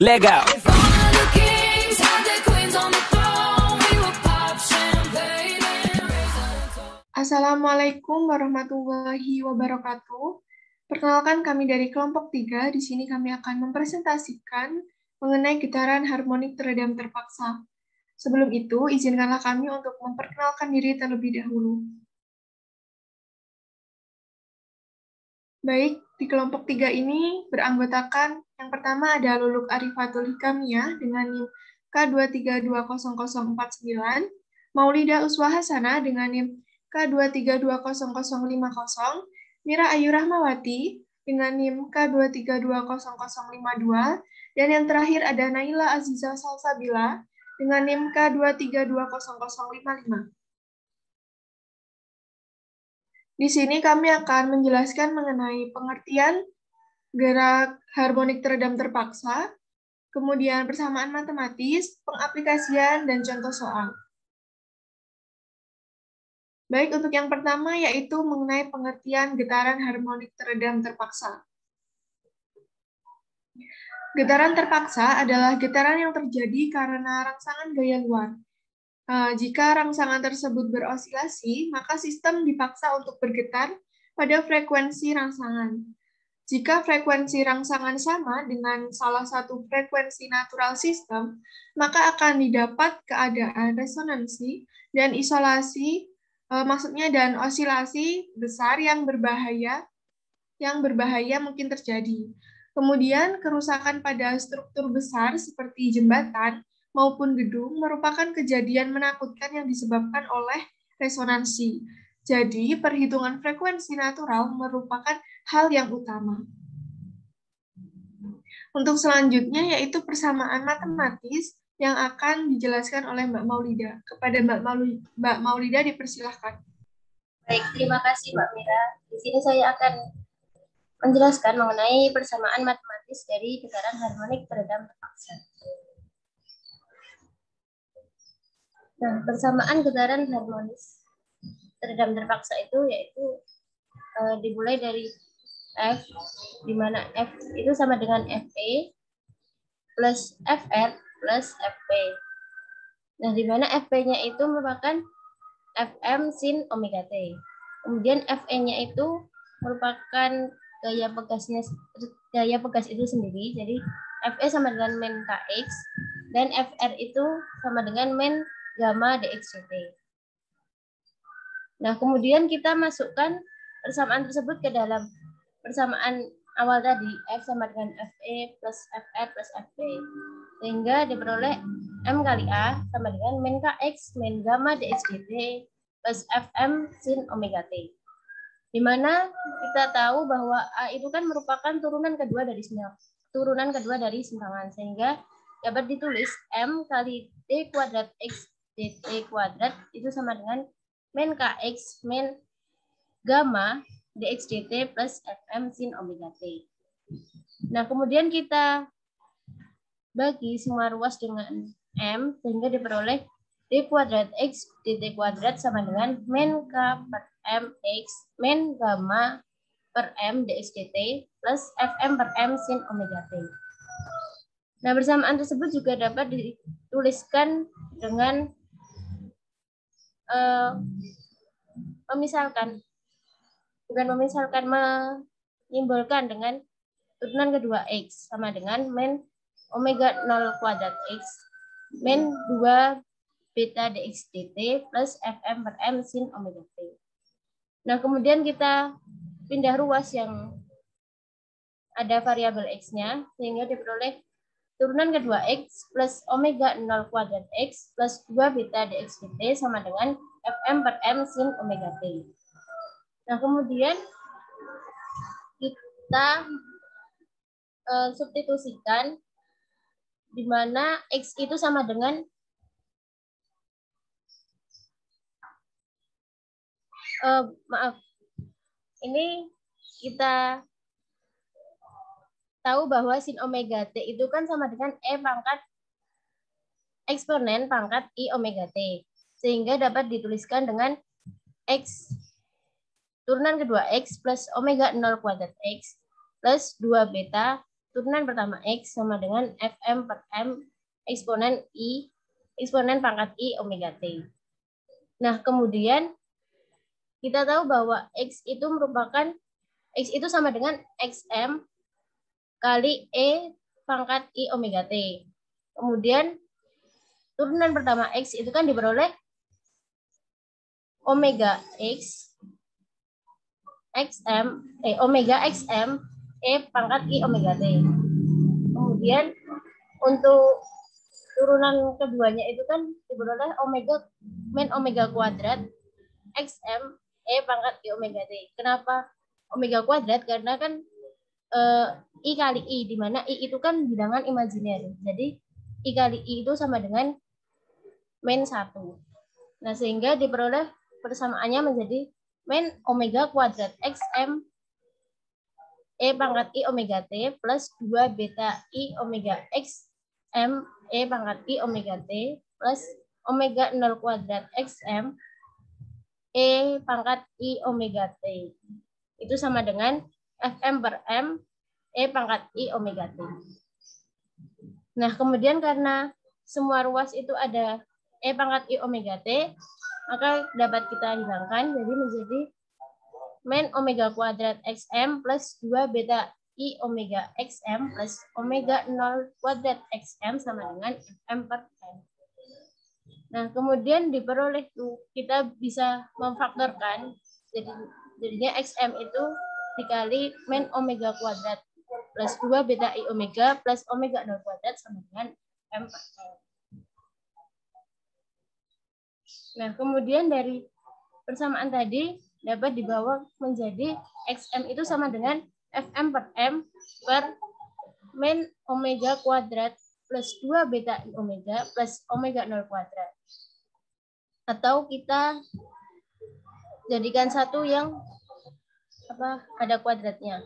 Let go. Assalamualaikum warahmatullahi wabarakatuh. Perkenalkan, kami dari kelompok 3. Di sini kami akan mempresentasikan mengenai getaran harmonik teredam terpaksa. Sebelum itu, izinkanlah kami untuk memperkenalkan diri terlebih dahulu. Baik, di kelompok 3 ini beranggotakan yang pertama ada Luluk Arifatul Hikamiyah dengan NIM K2320049, Maulida Uswa Hasanah dengan NIM K2320050, Mira Ayu Rahmawati dengan NIM K2320052, dan yang terakhir ada Naila Aziza Salsabila dengan NIM K2320055. Di sini kami akan menjelaskan mengenai pengertian gerak harmonik teredam terpaksa, kemudian persamaan matematis, pengaplikasian, dan contoh soal. Baik, untuk yang pertama yaitu mengenai pengertian getaran harmonik teredam terpaksa. Getaran terpaksa adalah getaran yang terjadi karena rangsangan gaya luar. Jika rangsangan tersebut berosilasi, maka sistem dipaksa untuk bergetar pada frekuensi rangsangan. Jika frekuensi rangsangan sama dengan salah satu frekuensi natural sistem, maka akan didapat keadaan resonansi dan isolasi, dan osilasi besar yang berbahaya mungkin terjadi. Kemudian kerusakan pada struktur besar seperti jembatan maupun gedung merupakan kejadian menakutkan yang disebabkan oleh resonansi. Jadi, perhitungan frekuensi natural merupakan hal yang utama. Untuk selanjutnya yaitu persamaan matematis yang akan dijelaskan oleh Mbak Maulida. Kepada Mbak Maulida dipersilahkan. Baik, terima kasih Mbak Mira. Di sini saya akan menjelaskan mengenai persamaan matematis dari getaran harmonik teredam terpaksa. Nah, persamaan getaran harmonis teredam terpaksa itu yaitu dimulai dari F, di mana F itu sama dengan Fe plus Fr plus Fp. Nah, di mana Fp-nya itu merupakan Fm sin omega T. Kemudian Fe-nya itu merupakan gaya pegas itu sendiri. Jadi Fe sama dengan min Kx dan Fr itu sama dengan min gamma dxdt. Nah, kemudian kita masukkan persamaan tersebut ke dalam persamaan awal tadi, F sama dengan Fe plus Fr plus Fp. Sehingga diperoleh M kali A sama dengan min Kx min gamma dxdt plus Fm sin omega T. Di mana kita tahu bahwa A itu kan merupakan turunan kedua dari simpangan, sehingga dapat ditulis M kali T kuadrat X dt kuadrat itu sama dengan min Kx min gamma dxdt plus Fm sin omega T. Nah, kemudian kita bagi semua ruas dengan M sehingga diperoleh D kuadrat X dt kuadrat sama dengan min K per M X min gamma per M dxdt plus Fm per M sin omega T. Nah, persamaan tersebut juga dapat dituliskan dengan menyimbolkan dengan turunan kedua X sama dengan min omega 0 kuadrat X min 2 beta dxdt plus Fm per M sin omega T. Nah, kemudian kita pindah ruas yang ada variabel X-nya sehingga diperoleh turunan kedua X plus omega 0 kuadrat X plus 2 beta dxdt sama dengan Fm per M sin omega T. Nah, kemudian kita substitusikan di mana X itu sama dengan ini kita tahu bahwa sin omega T itu kan sama dengan E pangkat eksponen pangkat I omega T. Sehingga dapat dituliskan dengan X turunan kedua X plus omega 0 kuadrat X plus 2 beta turunan pertama X sama dengan Fm per M eksponen pangkat I omega T. Nah, kemudian kita tahu bahwa X itu sama dengan XM kali E pangkat I omega T. Kemudian turunan pertama X itu kan diperoleh omega X omega XM E pangkat I omega T. Kemudian untuk turunan keduanya itu kan diperoleh omega kuadrat XM E pangkat I omega T. Kenapa omega kuadrat? Karena kan I kali I, di mana I itu kan bilangan imajiner. Jadi I kali I itu sama dengan min 1. Nah, sehingga diperoleh persamaannya menjadi min omega kuadrat XM E pangkat I omega T plus 2 beta I omega XM E pangkat I omega T plus omega 0 kuadrat XM E pangkat I omega T. Itu sama dengan Fm per M E pangkat I omega T. Nah, kemudian karena semua ruas itu ada E pangkat I omega T, maka dapat kita hilangkan, jadi menjadi min omega kuadrat XM plus 2 beta I omega XM plus omega 0 kuadrat XM sama dengan Fm per M. Nah, kemudian diperoleh kita bisa memfaktorkan, jadinya XM itu dikali min omega kuadrat plus 2 beta I omega plus omega 0 kuadrat sama dengan M per M. Nah, kemudian dari persamaan tadi dapat dibawa menjadi XM itu sama dengan Fm per M per min omega kuadrat plus 2 beta I omega plus omega 0 kuadrat. Atau kita jadikan satu yang ada kuadratnya.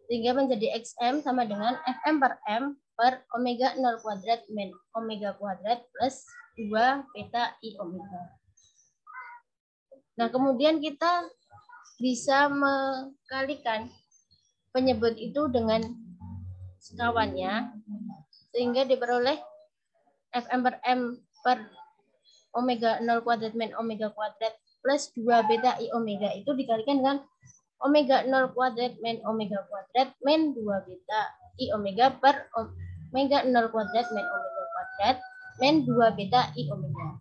Sehingga menjadi XM sama dengan Fm per M per omega 0 kuadrat min omega kuadrat plus 2 beta I omega. Nah, kemudian kita bisa mengkalikan penyebut itu dengan sekawannya, sehingga diperoleh Fm per M per omega 0 kuadrat min omega kuadrat plus 2 beta I omega itu dikalikan dengan omega 0 kuadrat min omega kuadrat min 2 beta I omega per omega 0 kuadrat min omega kuadrat min 2 beta I omega.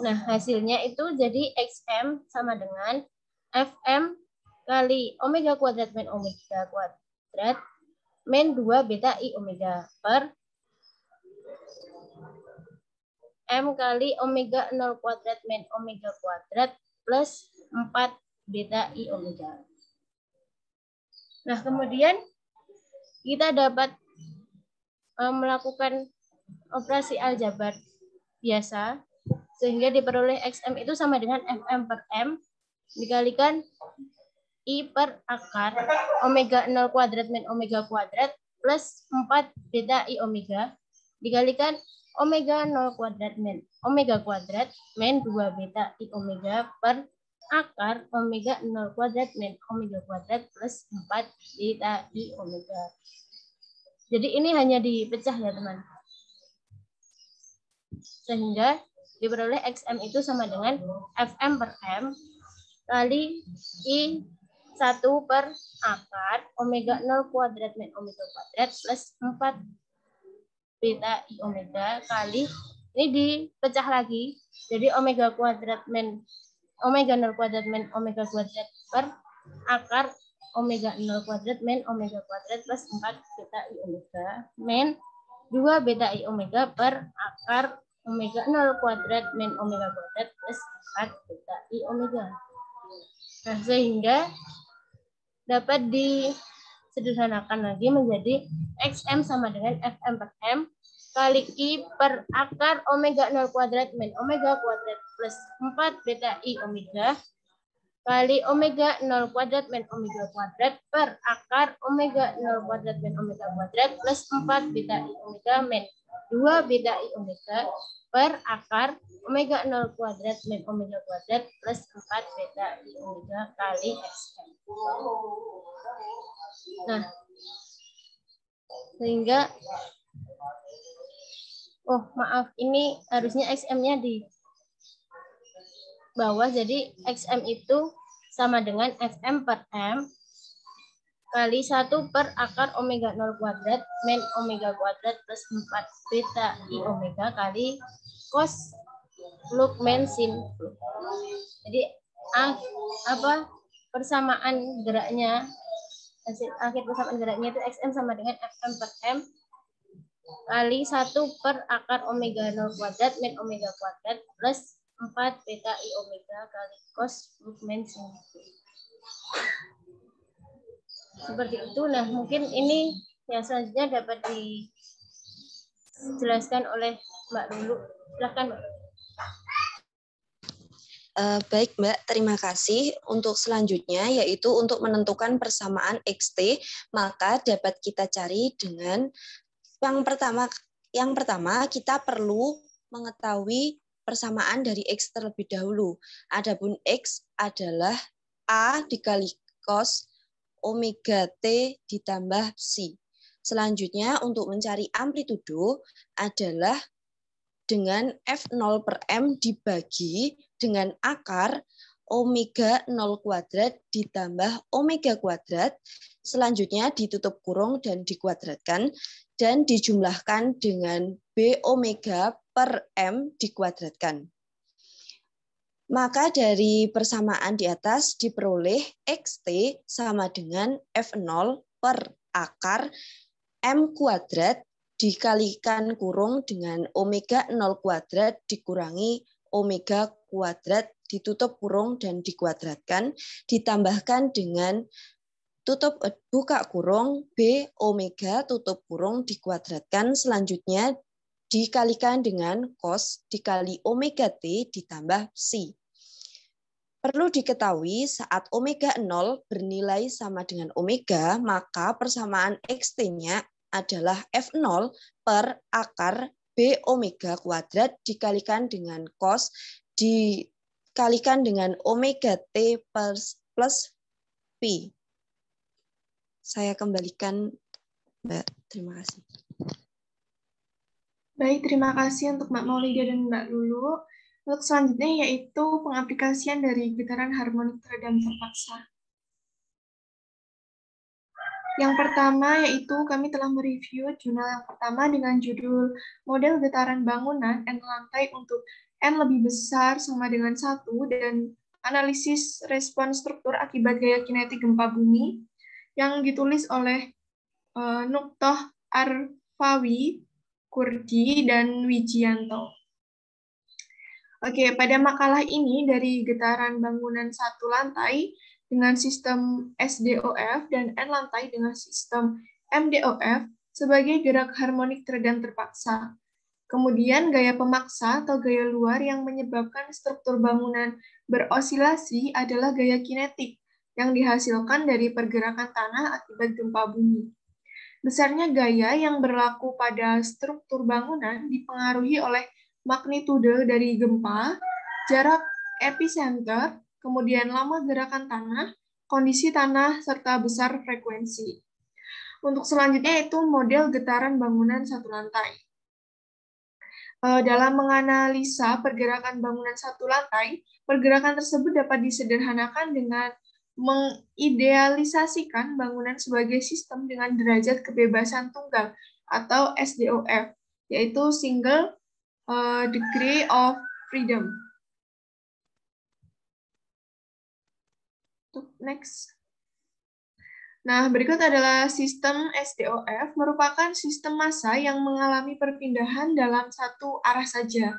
Nah, hasilnya itu jadi XM sama dengan Fm kali omega kuadrat min omega kuadrat min 2 beta I omega per M kali omega 0 kuadrat min omega kuadrat plus 4 beta I omega. Nah, kemudian kita dapat melakukan operasi aljabar biasa, sehingga diperoleh XM itu sama dengan Fm per M dikalikan I per akar omega 0 kuadrat min omega kuadrat plus 4 beta I omega dikalikan omega 0 kuadrat min omega kuadrat min 2 beta I omega per akar omega 0 kuadrat min omega kuadrat plus 4 beta I omega. Jadi ini hanya dipecah ya, teman. Sehingga diperoleh XM itu sama dengan Fm per M kali I 1 per akar omega 0 kuadrat min omega kuadrat plus 4 beta I omega kali, ini dipecah lagi, jadi omega kuadrat min omega 0 kuadrat min omega kuadrat per akar omega 0 kuadrat min omega kuadrat plus 4 beta I omega min 2 beta I omega per akar omega 0 kuadrat min omega kuadrat plus 4 beta I omega. Nah, sehingga dapat disederhanakan lagi menjadi XM sama dengan Fm per M kali I per akar omega 0 kuadrat min omega kuadrat plus 4 beta I omega kali omega 0 kuadrat min omega kuadrat per akar omega 0 kuadrat min omega kuadrat plus 4 beta I omega min 2 beta I omega per akar omega 0 kuadrat min omega kuadrat plus 4 beta I omega kali XM. Nah, Sehingga, oh maaf, ini harusnya XM-nya di bawah, jadi XM itu sama dengan FM per M kali 1 per akar omega 0 kuadrat min omega kuadrat plus 4 beta I omega kali cos log min sin. Jadi persamaan geraknya, akhir persamaan geraknya itu XM sama dengan FM per M kali 1 per akar omega 0 kuadrat min omega kuadrat plus 4 beta I omega kali cos log min sin. Seperti itu. Nah, mungkin ini yang selanjutnya dapat dijelaskan oleh Mbak Lulu. Silakan, Mbak. Baik, Mbak. Terima kasih. Untuk selanjutnya, yaitu untuk menentukan persamaan XT, maka dapat kita cari dengan yang pertama kita perlu mengetahui persamaan dari X terlebih dahulu. Adapun X adalah A dikali cos omega T ditambah psi. Selanjutnya untuk mencari amplitudo adalah dengan F0 per M dibagi dengan akar omega 0 kuadrat ditambah omega kuadrat. Selanjutnya ditutup kurung dan dikuadratkan dan dijumlahkan dengan B omega per M dikuadratkan. Maka dari persamaan di atas diperoleh XT sama dengan F0 per akar M kuadrat dikalikan kurung dengan omega 0 kuadrat dikurangi omega kuadrat ditutup kurung dan dikuadratkan, ditambahkan dengan buka kurung B omega tutup kurung dikuadratkan, selanjutnya dikalikan dengan cos dikali omega T ditambah psi. Perlu diketahui saat omega 0 bernilai sama dengan omega, maka persamaan XT-nya adalah F0 per akar B omega kuadrat dikalikan dengan cos dikalikan dengan omega T plus P. Saya kembalikan, Mbak. Terima kasih. Baik, terima kasih untuk Mbak Maulida dan Mbak Lulu. Untuk selanjutnya yaitu pengaplikasian dari getaran harmonik teredam terpaksa. Yang pertama yaitu kami telah mereview jurnal yang pertama dengan judul Model Getaran Bangunan N lantai untuk N lebih besar sama dengan 1 dan analisis respon struktur akibat gaya kinetik gempa bumi yang ditulis oleh Nuqtoh Arfawi, Kurdi, dan Wijianto. Oke, pada makalah ini dari getaran bangunan satu lantai dengan sistem SDOF dan N lantai dengan sistem MDOF sebagai gerak harmonik teredam terpaksa. Kemudian gaya pemaksa atau gaya luar yang menyebabkan struktur bangunan berosilasi adalah gaya kinetik yang dihasilkan dari pergerakan tanah akibat gempa bumi. Besarnya gaya yang berlaku pada struktur bangunan dipengaruhi oleh magnitudo dari gempa, jarak epicenter, kemudian lama gerakan tanah, kondisi tanah, serta besar frekuensi. Untuk selanjutnya itu model getaran bangunan satu lantai. Dalam menganalisa pergerakan bangunan satu lantai, pergerakan tersebut dapat disederhanakan dengan mengidealisasikan bangunan sebagai sistem dengan derajat kebebasan tunggal atau SDOF, yaitu single degree of freedom. Next. Nah, berikut adalah sistem SDOF, merupakan sistem massa yang mengalami perpindahan dalam satu arah saja,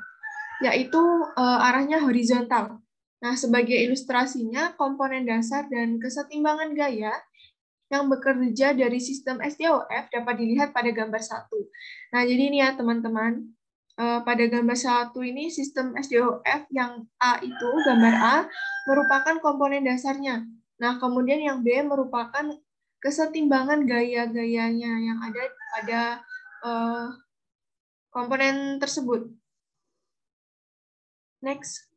yaitu arahnya horizontal. Nah, sebagai ilustrasinya, komponen dasar dan kesetimbangan gaya yang bekerja dari sistem SDOF dapat dilihat pada gambar 1. Nah, jadi ini ya teman-teman, pada gambar 1 ini sistem SDOF yang A itu, gambar A, merupakan komponen dasarnya. Nah, kemudian yang B merupakan kesetimbangan gaya-gayanya yang ada pada komponen tersebut. Next.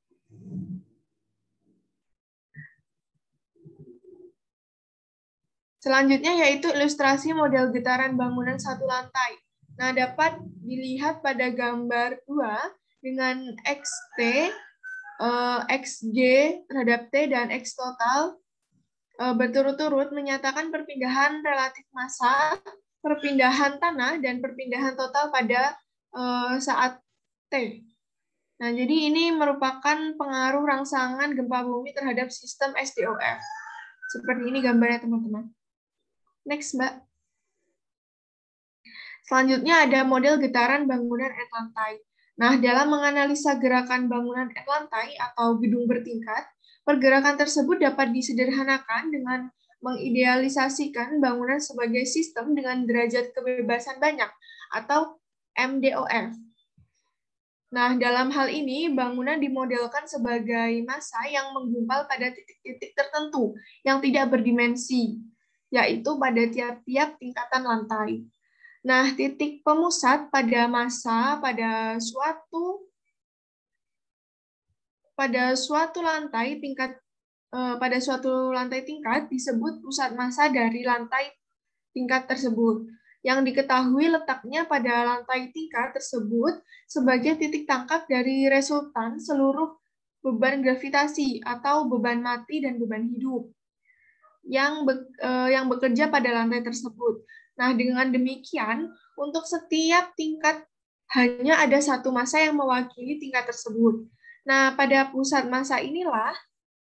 Selanjutnya yaitu ilustrasi model getaran bangunan satu lantai. Nah, dapat dilihat pada gambar 2 dengan XT, XG terhadap T, dan X total berturut-turut menyatakan perpindahan relatif massa, perpindahan tanah, dan perpindahan total pada saat T. Nah, jadi ini merupakan pengaruh rangsangan gempa bumi terhadap sistem SDOF. Seperti ini gambarnya, teman-teman. Next, Mbak. Selanjutnya ada model getaran bangunan lantai. Nah, dalam menganalisa gerakan bangunan lantai atau gedung bertingkat, pergerakan tersebut dapat disederhanakan dengan mengidealisasikan bangunan sebagai sistem dengan derajat kebebasan banyak atau MDOF. Nah, dalam hal ini, bangunan dimodelkan sebagai massa yang menggumpal pada titik-titik tertentu yang tidak berdimensi, yaitu pada tiap-tiap tingkatan lantai. Nah, titik pemusat pada massa pada suatu lantai tingkat disebut pusat massa dari lantai tingkat tersebut, yang diketahui letaknya pada lantai tingkat tersebut sebagai titik tangkap dari resultan seluruh beban gravitasi atau beban mati dan beban hidup yang bekerja pada lantai tersebut. Nah, dengan demikian, untuk setiap tingkat hanya ada satu massa yang mewakili tingkat tersebut. Nah, pada pusat massa inilah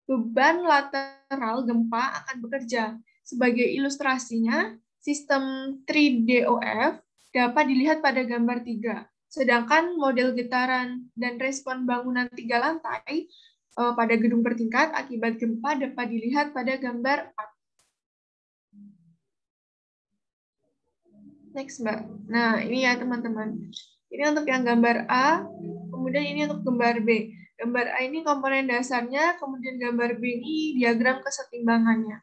beban lateral gempa akan bekerja. Sebagai ilustrasinya, sistem 3DOF dapat dilihat pada gambar 3. Sedangkan model getaran dan respon bangunan 3 lantai pada gedung bertingkat akibat gempa dapat dilihat pada gambar 4. Next, Mbak. Nah, ini ya teman-teman. Ini untuk yang gambar A, kemudian ini untuk gambar B. Gambar A ini komponen dasarnya, kemudian gambar B ini diagram kesetimbangannya.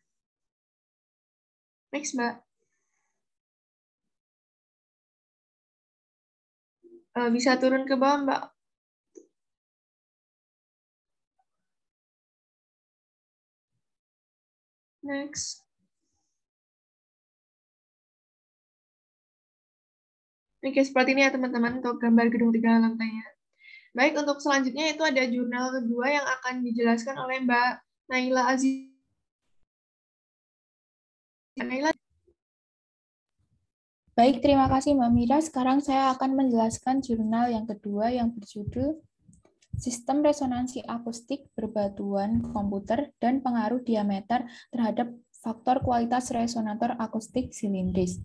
Next, Mbak. Bisa turun ke bawah, Mbak. Next. Oke, seperti ini ya teman-teman untuk gambar gedung 3 lantainya. Baik, untuk selanjutnya itu ada jurnal kedua yang akan dijelaskan oleh Mbak Naila Aziz. Naila. Baik, terima kasih Mbak Mira. Sekarang saya akan menjelaskan jurnal yang kedua yang berjudul Sistem Resonansi Akustik Berbatuan Komputer dan Pengaruh Diameter Terhadap Faktor Kualitas Resonator Akustik Silindris,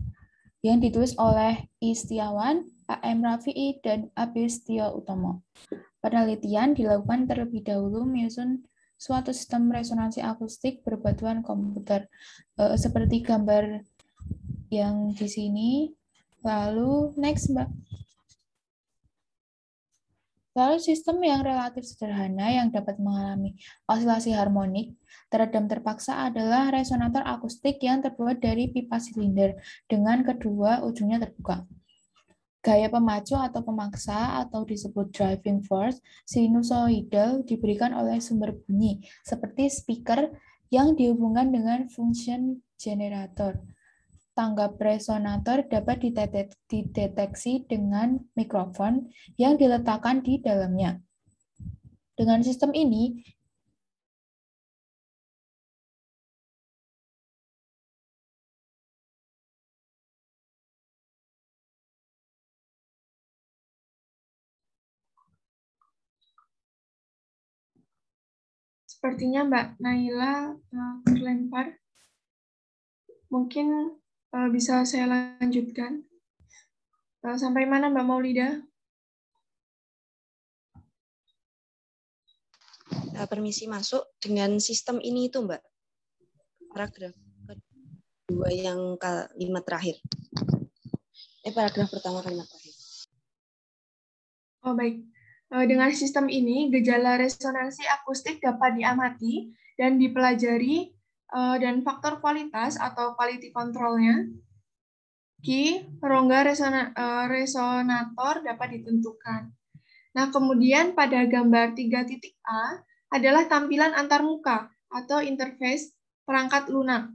yang ditulis oleh I. Setiawan, A.M. Rafi'i, dan A.B. Setio Utomo. Penelitian dilakukan terlebih dahulu menyusun suatu sistem resonansi akustik berbatuan komputer, seperti gambar yang di sini. Lalu next, Mbak. Lalu sistem yang relatif sederhana yang dapat mengalami osilasi harmonik teredam terpaksa adalah resonator akustik yang terbuat dari pipa silinder dengan kedua ujungnya terbuka. Gaya pemacu atau pemaksa atau disebut driving force sinusoidal diberikan oleh sumber bunyi seperti speaker yang dihubungkan dengan function generator. Tanggap resonator dapat dideteksi dengan mikrofon yang diletakkan di dalamnya. Dengan sistem ini, sepertinya Mbak Naila terlempar. Mungkin bisa saya lanjutkan. Sampai mana Mbak Maulida? Permisi masuk dengan sistem ini itu Mbak. Paragraf kedua yang kalimat terakhir. Paragraf pertama kalimat terakhir. Oh baik. Dengan sistem ini, gejala resonansi akustik dapat diamati dan dipelajari dan faktor kualitas atau quality control-nya. Rongga resonator dapat ditentukan. Nah, kemudian pada gambar 3.A adalah tampilan antarmuka atau interface perangkat lunak.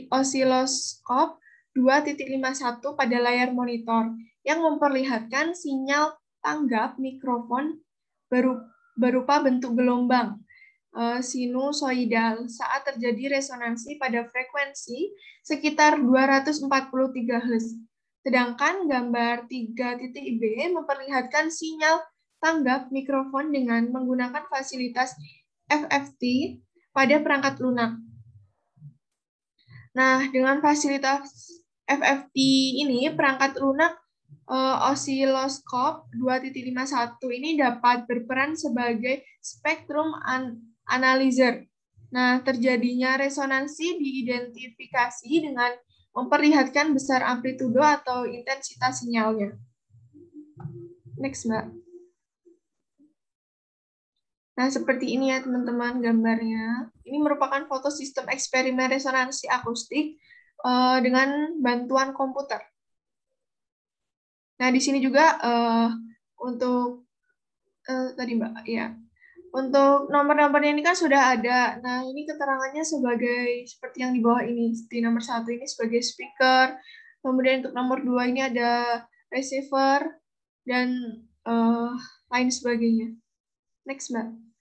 osiloskop 2.51 pada layar monitor yang memperlihatkan sinyal tanggap mikrofon berupa bentuk gelombang sinusoidal saat terjadi resonansi pada frekuensi sekitar 243 Hz. Sedangkan gambar 3.B memperlihatkan sinyal tanggap mikrofon dengan menggunakan fasilitas FFT pada perangkat lunak. Nah, dengan fasilitas FFT ini, perangkat lunak osiloskop 2.51 ini dapat berperan sebagai spektrum analyzer. Nah, terjadinya resonansi diidentifikasi dengan memperlihatkan besar amplitudo atau intensitas sinyalnya. Next, Mbak. Nah, seperti ini ya teman-teman gambarnya. Ini merupakan foto sistem eksperimen resonansi akustik dengan bantuan komputer. Nah, di sini juga untuk tadi Mbak, ya. Untuk nomor-nomornya ini kan sudah ada. Nah, ini keterangannya sebagai seperti yang di bawah ini. Di nomor 1 ini sebagai speaker. Kemudian untuk nomor 2 ini ada receiver dan lain sebagainya. Next, Mbak.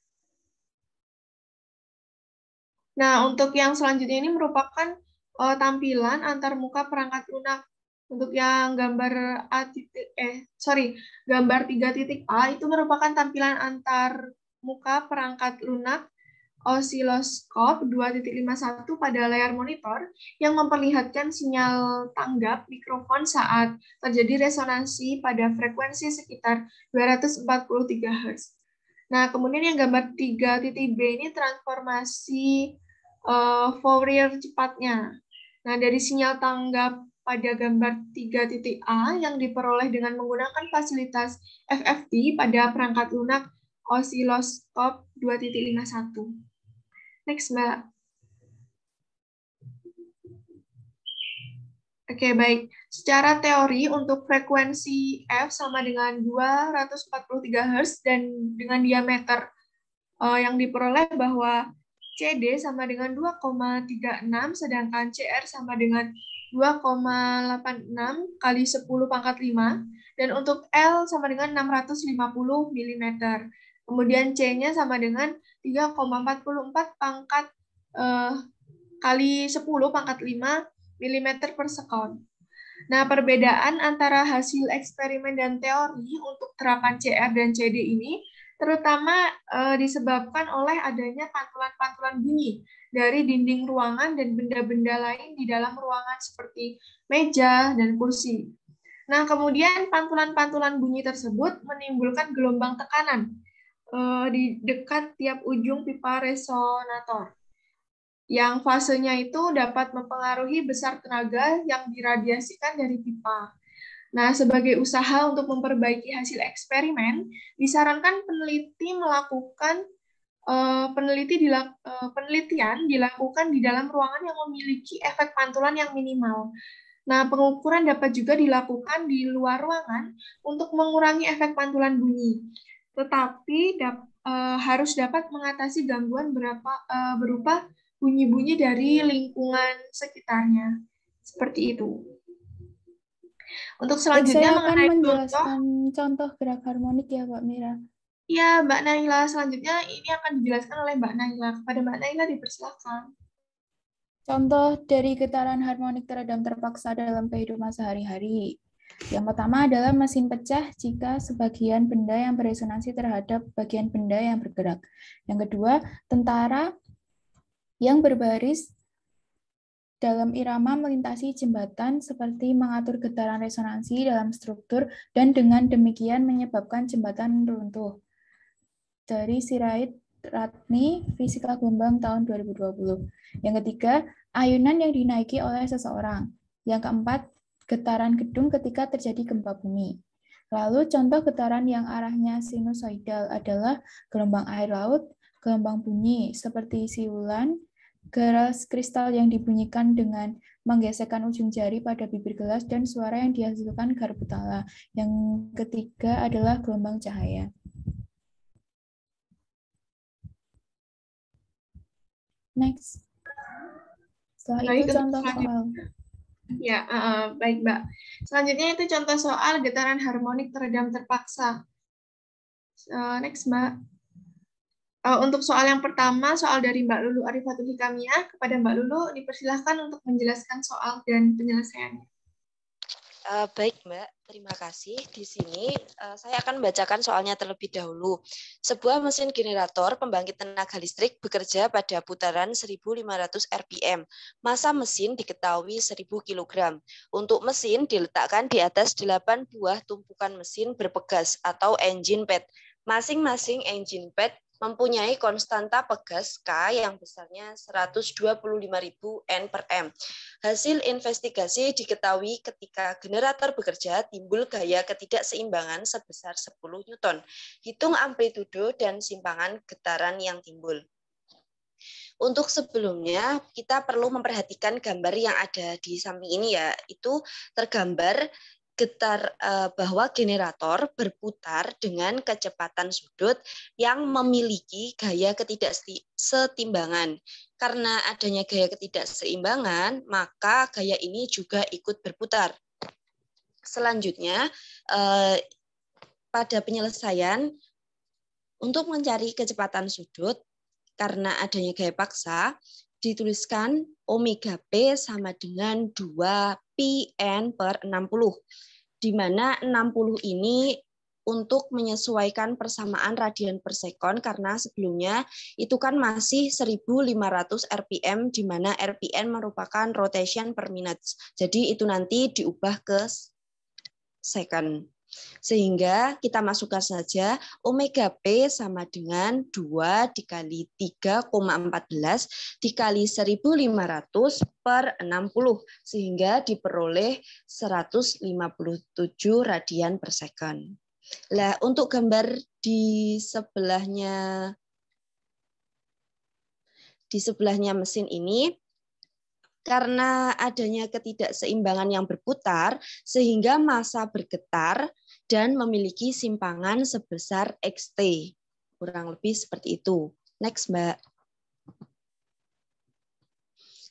Nah, untuk yang selanjutnya ini merupakan tampilan antarmuka perangkat lunak. Untuk yang gambar gambar 3.A itu merupakan tampilan antarmuka perangkat lunak osiloskop 2.51 pada layar monitor yang memperlihatkan sinyal tanggap mikrofon saat terjadi resonansi pada frekuensi sekitar 243 Hz. Nah, kemudian yang gambar 3.B ini transformasi Fourier cepatnya. Nah, dari sinyal tanggap pada gambar 3.A yang diperoleh dengan menggunakan fasilitas FFT pada perangkat lunak osiloskop 2.51. Next, Mbak. Oke, baik. Secara teori untuk frekuensi F sama dengan 243 Hz dan dengan diameter yang diperoleh bahwa CD sama dengan 2,36, sedangkan CR sama dengan 2,86 kali 10 pangkat 5, dan untuk L sama dengan 650 mm. Kemudian C-nya sama dengan 3,44 pangkat kali 10 pangkat 5 mm per sekon. Nah, perbedaan antara hasil eksperimen dan teori untuk terapan CR dan CD ini terutama disebabkan oleh adanya pantulan-pantulan bunyi dari dinding ruangan dan benda-benda lain di dalam ruangan seperti meja dan kursi. Nah, kemudian pantulan-pantulan bunyi tersebut menimbulkan gelombang tekanan di dekat tiap ujung pipa resonator, yang fasenya itu dapat mempengaruhi besar tenaga yang diradiasikan dari pipa. Nah, sebagai usaha untuk memperbaiki hasil eksperimen, disarankan peneliti melakukan penelitian dilakukan di dalam ruangan yang memiliki efek pantulan yang minimal. Nah, pengukuran dapat juga dilakukan di luar ruangan untuk mengurangi efek pantulan bunyi, tetapi harus dapat mengatasi gangguan berupa bunyi-bunyi dari lingkungan sekitarnya. Seperti itu. Untuk selanjutnya saya akan mengenai menjelaskan contoh gerak harmonik ya, Mbak Mira. Ya, Mbak Naila. Selanjutnya ini akan dijelaskan oleh Mbak Naila. Kepada Mbak Naila dipersilakan. Contoh dari getaran harmonik teredam terpaksa dalam kehidupan sehari-hari. Yang pertama adalah mesin pecah jika sebagian benda yang beresonansi terhadap bagian benda yang bergerak. Yang kedua, tentara yang berbaris dalam irama melintasi jembatan seperti mengatur getaran resonansi dalam struktur dan dengan demikian menyebabkan jembatan runtuh. Dari Sirait Ratni, Fisika Gelombang tahun 2020. Yang ketiga, ayunan yang dinaiki oleh seseorang. Yang keempat, getaran gedung ketika terjadi gempa bumi. Lalu contoh getaran yang arahnya sinusoidal adalah gelombang air laut, gelombang bunyi seperti siulan, geras kristal yang dibunyikan dengan menggesekkan ujung jari pada bibir gelas, dan suara yang dihasilkan garbutala. Yang ketiga adalah gelombang cahaya. Next. Setelah Baik, itu contoh soal. Ya, baik Mbak. Selanjutnya itu contoh soal getaran harmonik teredam terpaksa. Next Mbak. Untuk soal yang pertama, soal dari Mbak Lulu Arifatul Hikamiyah, kepada Mbak Lulu dipersilahkan untuk menjelaskan soal dan penyelesaiannya. Baik Mbak, terima kasih. Di sini saya akan membacakan soalnya terlebih dahulu. Sebuah mesin generator pembangkit tenaga listrik bekerja pada putaran 1.500 RPM. Massa mesin diketahui 1.000 kg. Untuk mesin diletakkan di atas 8 buah tumpukan mesin berpegas atau engine pad. Masing-masing engine pad mempunyai konstanta pegas K yang besarnya 125.000 N/m. Hasil investigasi diketahui ketika generator bekerja timbul gaya ketidakseimbangan sebesar 10 Newton. Hitung amplitudo dan simpangan getaran yang timbul. Untuk sebelumnya, kita perlu memperhatikan gambar yang ada di samping ini ya. Itu tergambar bahwa generator berputar dengan kecepatan sudut yang memiliki gaya ketidakseimbangan. Karena adanya gaya ketidakseimbangan, maka gaya ini juga ikut berputar. Selanjutnya, pada penyelesaian, untuk mencari kecepatan sudut, karena adanya gaya paksa, dituliskan omega P sama dengan 2πn/60, di mana 60 ini untuk menyesuaikan persamaan radian per sekon, karena sebelumnya itu kan masih 1.500 RPM, di mana RPM merupakan rotation per minute. Jadi itu nanti diubah ke second. Sehingga kita masukkan saja omega P sama dengan 2 dikali 3,14 dikali 1.500/60, sehingga diperoleh 157 radian per second. Nah, untuk gambar di sebelahnya mesin ini, karena adanya ketidakseimbangan yang berputar, sehingga massa bergetar dan memiliki simpangan sebesar XT. Kurang lebih seperti itu. Next, Mbak.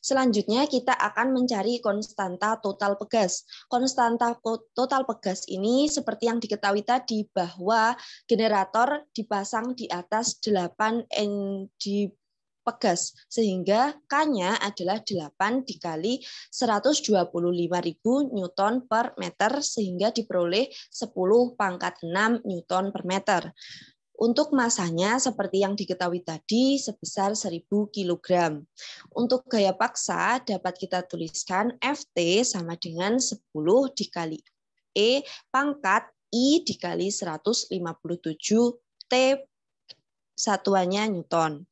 Selanjutnya kita akan mencari konstanta total pegas. Konstanta total pegas ini seperti yang diketahui tadi, bahwa generator dipasang di atas 8 Ng pegas, sehingga K-nya adalah 8 dikali 125.000 Newton per meter, sehingga diperoleh 10⁻⁶ Newton per meter. Untuk masanya seperti yang diketahui tadi sebesar 1.000 kg. Untuk gaya paksa dapat kita tuliskan Ft sama dengan 10 dikali E pangkat I dikali 157 T satuannya Newton.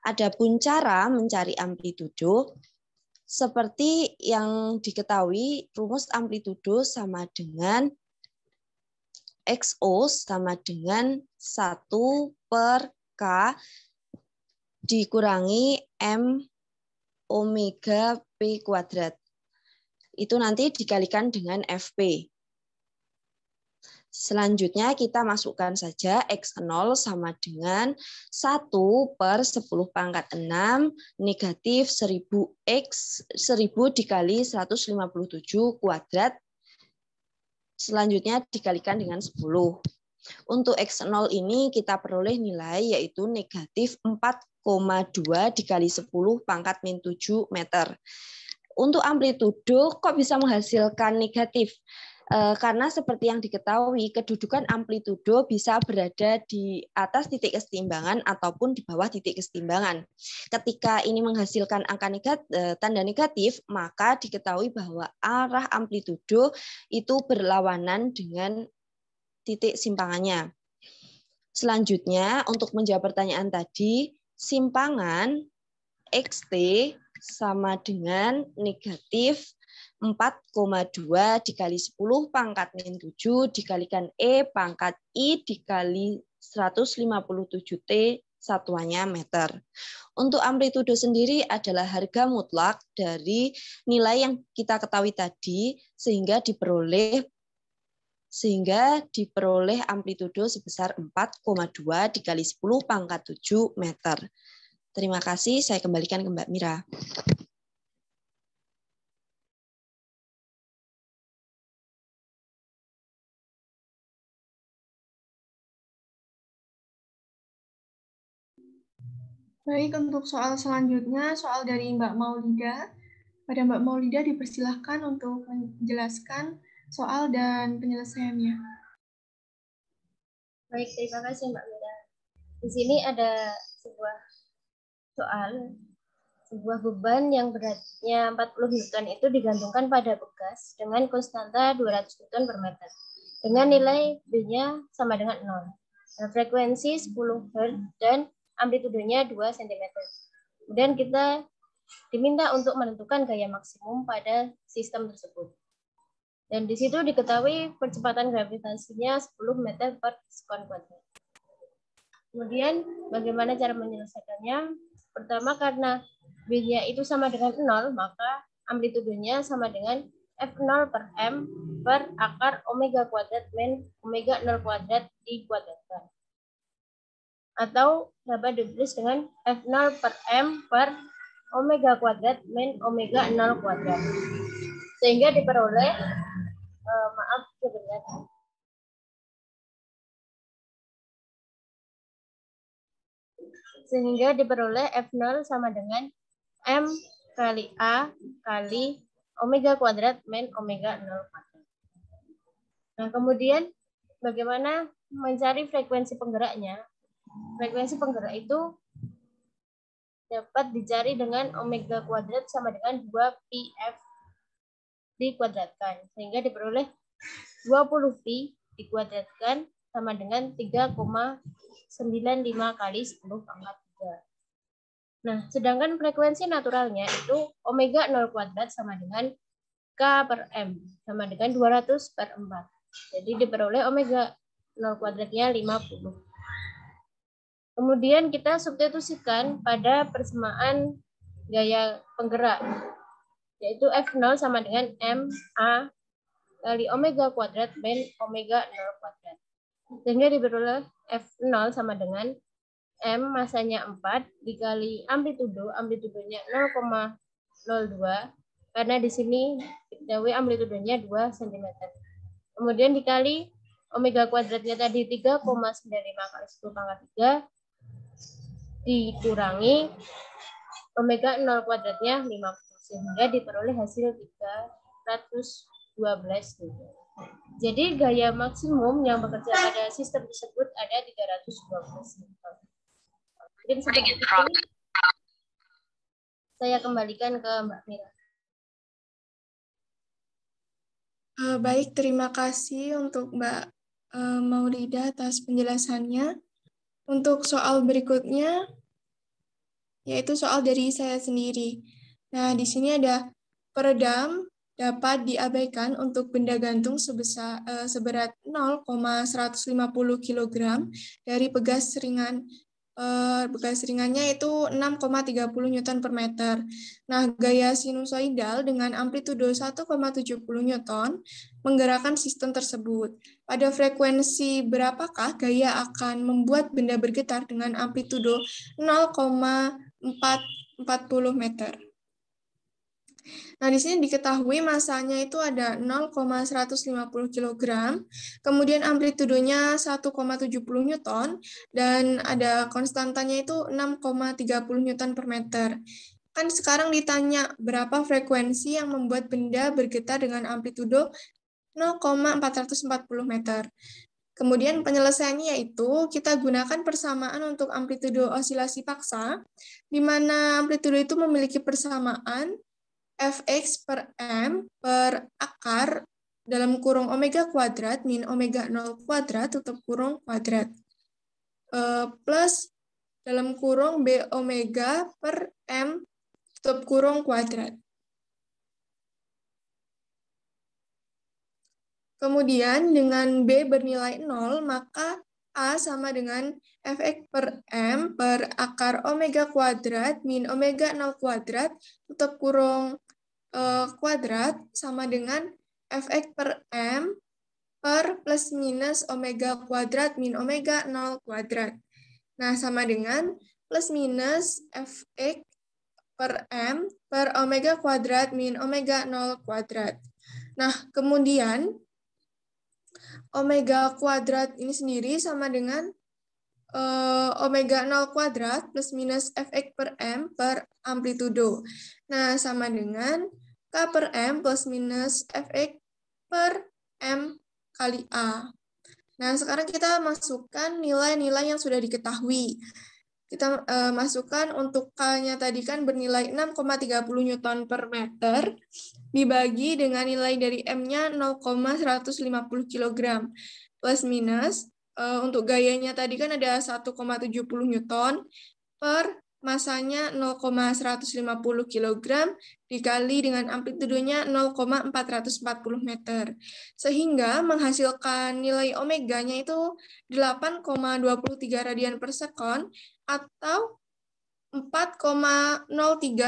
Adapun cara mencari amplitudo, seperti yang diketahui, rumus amplitudo sama dengan XO sama dengan 1/K dikurangi M omega P kuadrat. Itu nanti dikalikan dengan FP. Selanjutnya kita masukkan saja X0 sama dengan 1/10⁻⁶ negatif 1000 dikali 157 kuadrat. Selanjutnya dikalikan dengan 10. Untuk X0 ini kita peroleh nilai yaitu negatif 4,2 dikali 10⁻⁷ meter. Untuk amplitudo kok bisa menghasilkan negatif? Karena seperti yang diketahui, kedudukan amplitudo bisa berada di atas titik keseimbangan ataupun di bawah titik keseimbangan. Ketika ini menghasilkan angka tanda negatif, maka diketahui bahwa arah amplitudo itu berlawanan dengan titik simpangannya. Selanjutnya, untuk menjawab pertanyaan tadi, simpangan XT sama dengan negatif 4,2 dikali 10⁻⁷ dikalikan E pangkat I dikali 157 T satuannya meter. Untuk amplitudo sendiri adalah harga mutlak dari nilai yang kita ketahui tadi, sehingga diperoleh amplitudo sebesar 4,2 dikali 10⁻⁷ meter. Terima kasih, saya kembalikan ke Mbak Mira. Baik, untuk soal selanjutnya, soal dari Mbak Maulida. Pada Mbak Maulida dipersilahkan untuk menjelaskan soal dan penyelesaiannya. Baik, terima kasih Mbak Mira. Di sini ada sebuah soal, sebuah beban yang beratnya 40 Newton itu digantungkan pada bekas dengan konstanta 200 Newton per meter. Dengan nilai B-nya sama dengan 0. Frekuensi 10 Hz dan amplitudenya 2 cm. Kemudian kita diminta untuk menentukan gaya maksimum pada sistem tersebut. Dan di situ diketahui percepatan gravitasinya 10 meter per sekon kuadrat. Kemudian bagaimana cara menyelesaikannya? Pertama, karena B-nya itu sama dengan 0, maka amplitudenya sama dengan F0 per M per akar omega kuadrat min omega 0 kuadrat dikuadratkan. Atau dapat ditulis dengan F0 per M per omega kuadrat min omega 0 kuadrat. Sehingga diperoleh, maaf sebentar. Sehingga diperoleh F0 sama dengan M kali A kali omega kuadrat min omega 0 kuadrat. Nah, kemudian bagaimana mencari frekuensi penggeraknya? Frekuensi penggerak itu dapat dicari dengan omega kuadrat sama dengan 2πf dikuadratkan. Sehingga diperoleh 20π dikuadratkan sama dengan 3,95 kali 10 pangkat 3. Nah, sedangkan frekuensi naturalnya itu omega 0 kuadrat sama dengan K per M, sama dengan 200 per 4. Jadi diperoleh omega 0 kuadratnya 50. Kemudian kita substitusikan pada persamaan gaya penggerak, yaitu F0 sama dengan MA kali omega kuadrat min omega 0 kuadrat. Sehingga diperoleh F0 sama dengan M masanya 4 dikali amplitudenya 0,02, karena di sini diketahui amplitudenya 2 cm. Kemudian dikali omega kuadratnya tadi 3,95 kali 10 pangkat 3 dikurangi omega 0 kuadratnya 50, sehingga diperoleh hasil 312 Newton. Jadi gaya maksimum yang bekerja pada sistem tersebut ada 312 Newton. Mungkin seperti itu. Saya kembalikan ke Mbak Mira. Baik, terima kasih untuk Mbak Maulida atas penjelasannya. Untuk soal berikutnya, yaitu soal dari saya sendiri. Nah, di sini ada peredam dapat diabaikan untuk benda gantung seberat 0,150 kg dari pegas ringan. Bekas ringannya itu 6,30 Newton per meter. Nah, gaya sinusoidal dengan amplitudo 1,70 Newton menggerakkan sistem tersebut. Pada frekuensi berapakah gaya akan membuat benda bergetar dengan amplitudo 0,440 meter? Nah, di sini diketahui masanya itu ada 0,150 kg, kemudian amplitudonya 1,70 Newton, dan ada konstantanya itu 6,30 Newton per meter. Kan sekarang ditanya berapa frekuensi yang membuat benda bergetar dengan amplitudo 0,440 meter. Kemudian penyelesaiannya yaitu kita gunakan persamaan untuk amplitudo osilasi paksa, di mana amplitudo itu memiliki persamaan Fx per M per akar dalam kurung omega kuadrat min omega 0 kuadrat tutup kurung kuadrat plus dalam kurung B omega per M tutup kurung kuadrat. Kemudian dengan B bernilai 0, maka A sama dengan Fx per M per akar omega kuadrat min omega 0 kuadrat tutup kurung kuadrat sama dengan Fx per M per plus minus omega kuadrat min omega 0 kuadrat. Nah, sama dengan plus minus Fx per M per omega kuadrat min omega 0 kuadrat. Nah, kemudian omega kuadrat ini sendiri sama dengan omega 0 kuadrat plus minus Fx per M per amplitudo. Nah, sama dengan K per M plus minus Fx per M kali A. Nah, sekarang kita masukkan nilai-nilai yang sudah diketahui. Kita masukkan untuk K-nya tadi kan bernilai 6,30 Newton per meter, dibagi dengan nilai dari M-nya 0,150 kg. Plus minus, untuk gayanya tadi kan ada 1,70 Newton per masanya 0,150 kg dikali dengan amplitudonya 0,440 meter. Sehingga menghasilkan nilai omeganya itu 8,23 radian per sekon atau 4,03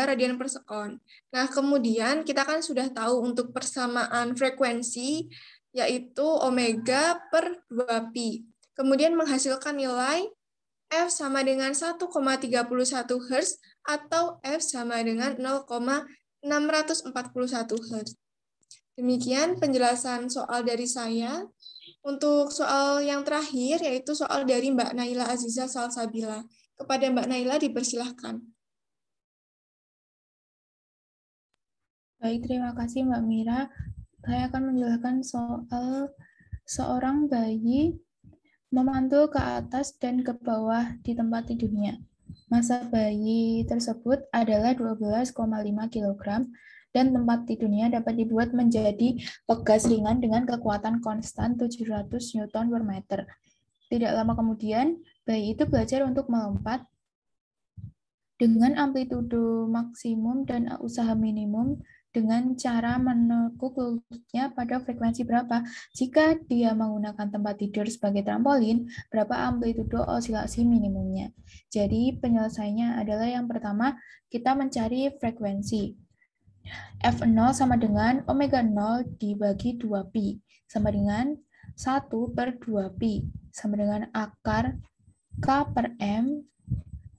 radian per sekon. Nah, kemudian kita kan sudah tahu untuk persamaan frekuensi yaitu omega per 2pi. Kemudian menghasilkan nilai F sama dengan 1,31 Hz atau F sama dengan 0,641 Hz. Demikian penjelasan soal dari saya. Untuk soal yang terakhir, yaitu soal dari Mbak Naila Aziza Salsabila. Kepada Mbak Naila dipersilahkan. Baik, terima kasih Mbak Mira. Saya akan menjelaskan soal seorang bayi memantul ke atas dan ke bawah di tempat tidurnya. Masa bayi tersebut adalah 12,5 kg dan tempat tidurnya dapat dibuat menjadi pegas ringan dengan kekuatan konstan 700 Newton per meter. Tidak lama kemudian, bayi itu belajar untuk melompat dengan amplitudo maksimum dan usaha minimum dengan cara menekuk lututnya pada frekuensi berapa. Jika dia menggunakan tempat tidur sebagai trampolin, berapa amplitudo osilasi minimumnya. Jadi penyelesaiannya adalah yang pertama, kita mencari frekuensi. F0 sama dengan omega 0 dibagi 2pi, sama dengan 1 per 2pi, sama dengan akar K per M,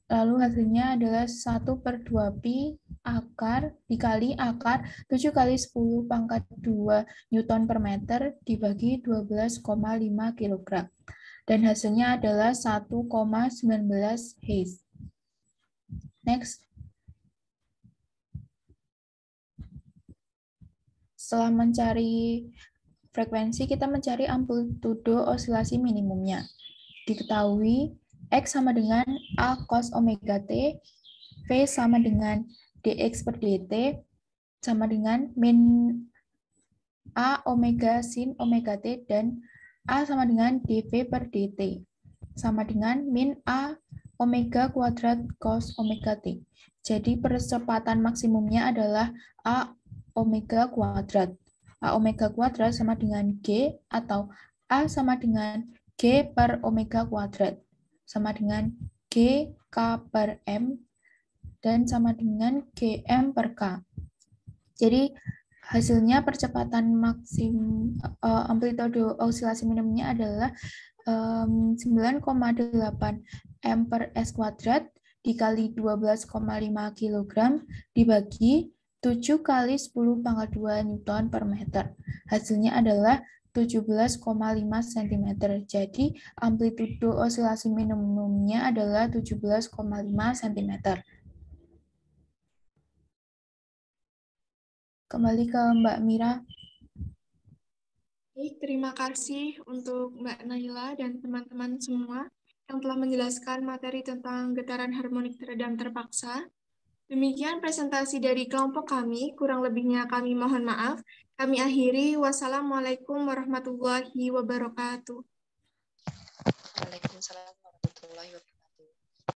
lalu hasilnya adalah 1 per 2pi akar dikali akar 7 kali 10 pangkat 2 Newton per meter dibagi 12,5 kg. Dan hasilnya adalah 1,19 Hz. Next. Setelah mencari frekuensi, kita mencari amplitudo osilasi minimumnya. Diketahui X sama dengan A cos omega T, V sama dengan dx per dt, sama dengan min A omega sin omega T, dan A sama dengan dv per dt, sama dengan min A omega kuadrat cos omega T. Jadi percepatan maksimumnya adalah A omega kuadrat. A omega kuadrat sama dengan G, atau A sama dengan G per omega kuadrat, sama dengan G K per M, dan sama dengan Gm per K. Jadi hasilnya percepatan maksimum amplitudo osilasi minimumnya adalah 9,8 M per S kuadrat dikali 12,5 kg dibagi 7 kali 10 pangkat 2 Newton per meter. Hasilnya adalah 17,5 cm. Jadi amplitudo osilasi minimumnya adalah 17,5 cm. Kembali ke Mbak Mira. Baik, terima kasih untuk Mbak Naila dan teman-teman semua yang telah menjelaskan materi tentang getaran harmonik teredam terpaksa. Demikian presentasi dari kelompok kami, kurang lebihnya kami mohon maaf. Kami akhiri, wassalamualaikum warahmatullahi wabarakatuh. Waalaikumsalam warahmatullahi wabarakatuh.